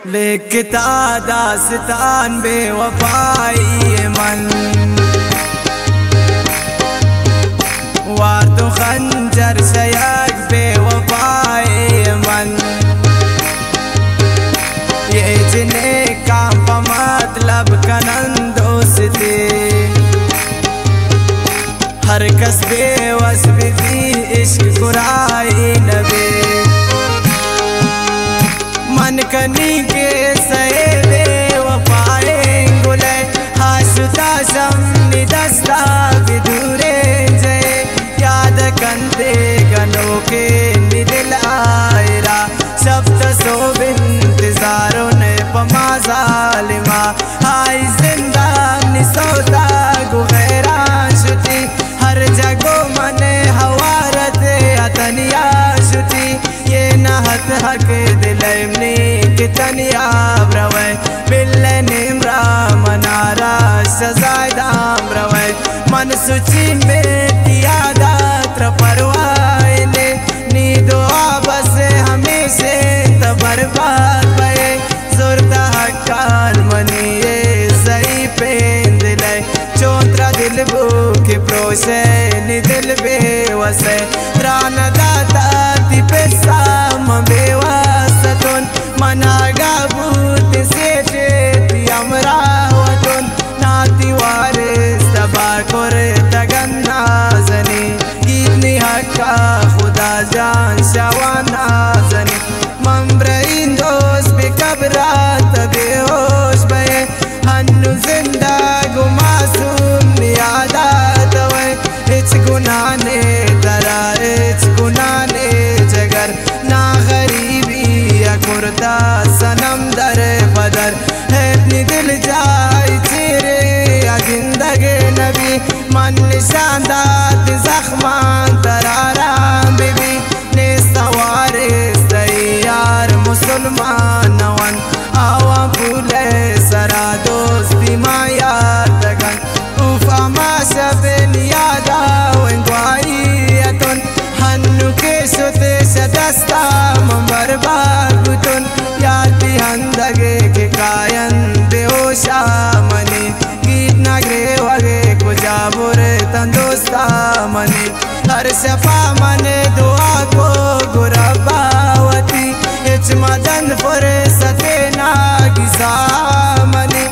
लिखता दास्तान बेवफाई मन, वार तो खंजर शयक बेवफाई मन। ये जिन्हें काम का मतलब कनन दोस्ती, हर कसबे वस्बी इश्क कुराई नबी। मन कनी के सहे बेवफाए गुले, हासुता समनी दस्ता विदूरे जय। याद कंदे गनों के निदिल आयरा, शब्द सो इंतजारों ने पमा जालिमा। हाय जिंदा निसौता गुगैरा शुची, हर जगो मने हवारत अतनिया शुची। ये नहत हक दिलमनी कितनिया ब्रवे, बिल्ले निम्रा मनारा सजायदाम ब्रवे। मन सुची में तियादा त्रपरवाए ने, नीदो बस हमेशा तबरबाद पे। सुरता हक्कान मनी ये सही पेंद ले, चोंत्रा दिल भूखे प्रोसे नि दिल बेवसे। त्राण दाता ती पेसाम बेवासतुन, मनागा भूत सेठे ती अमरावतुन। नाती वारिस तबा कोरे तगन्ना जनी, गीतनी हक्का खुदा जान शवाना जनी। मम्ब्रइन दोस्त बेकबरात बेहोश बये, हन्नु जिंदा गुमासूम नियादात वै। इच गुनाने तरा इच गुनाने जगर, ना गरीबी या कुर्ता सनम दर बदर। है अपनी दिल जाए चेरे या जिंदगी नबी, मन निशानदात जख्मान तराराम बीबी। ने सवारे सैयार मुसलमान नवन, आवा भूले सरा दोस्ती माया तगन। उफा माशा बिन यादा वंगवाईयतुन, हन्नु के सुते सदस्ता बर्बाद बुतुन। याती हंदगे के कायन बेहोशा मनी, गीत नगरे वगे कुजा बुरे तंदोस्ता मनी। हर शफा मने दुआ को गुरबावती, इच मदन फुरे सते नागिसा मनी।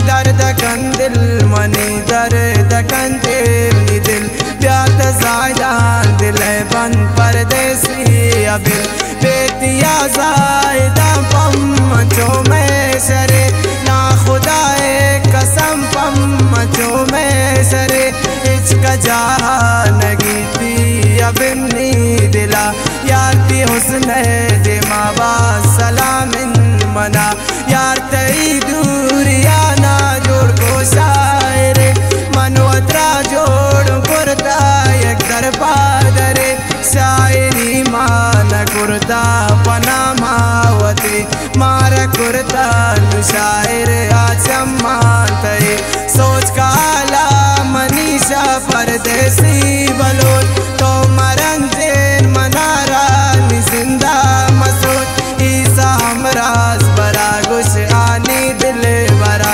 दर्द कन दिल मनी दर्द कन तेरी दिल, प्यात जायदान दिल है बन परदेसी अबिल। बेतिया जायदा पम मचो में सरे, ना खुदाए कसम पम मचो में सरे। इचका जहां नगीती अबिन्नी दिला, यारती हुस्न दिमाबा सलामिन मना। यार तई दूरिया ना जोड़ को शायरे, मनवत्रा जोड़ कुर्ता एक दरबादरे। शायरी मान कुर्ता पना मावती, मार कुर्ता शायर आचमान तय। सोच का आला मनीषा परदेसी बलोच, तो मरंजेन मनारा नि जिंदा मसूद। ईसा हमराज बरा गुश आनी दिल बरा,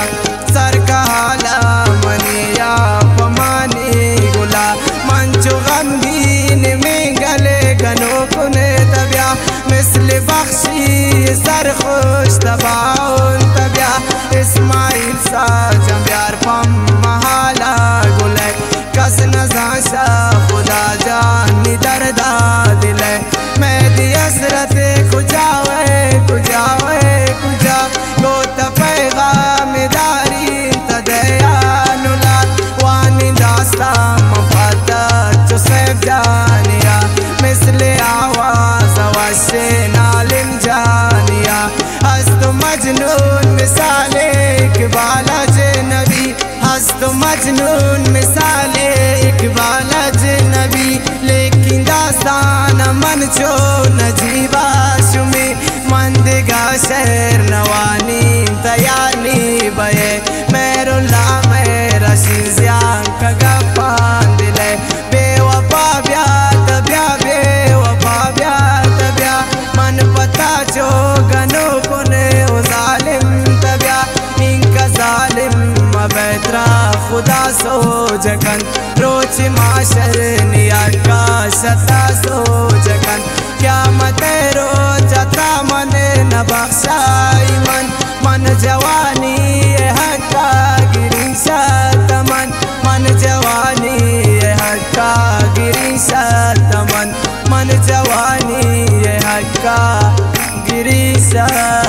सर का हाला मनिया पमानी गुला। मंचो गमगीन में गले गनो कुने तबिया, मिसल बख्शी सर खुश तबाउन तबिया। इस्माइल सा जम्यार पम महाला गुले, कस नजाशा खुदा जानी दर्दा दिले। मैं दी असरत कुजावे कुजावे कुजा, गोत पैगाम दारी तदयानुला। वानी दास्ता मफाता चुसेफ जानिया, मिसले आवाज अवश्य नालिम जानिया। हस्त मजनून मिसाले इकबाल अजनबी, हस्त मजनून मिसाले इकबाल अजनबी। लेकिन दास्तान मन चो नजीबा शुमी, मंदिगा शहर नवानी तयानी बये। मेरुल्ला मेरा शीजियां का गपान दिले, बेवफा ब्यात ब्या बेवफा ब्यात ब्या। मन पता चो गनो कुने उजार बख्शता सोचकन क्या मत रोजता मन न बख्शाई मन जवानी हक्का गिरी सतमन मन जवानी हक्का गिरी सतमन मन जवानी हक्का गिरी सतमन।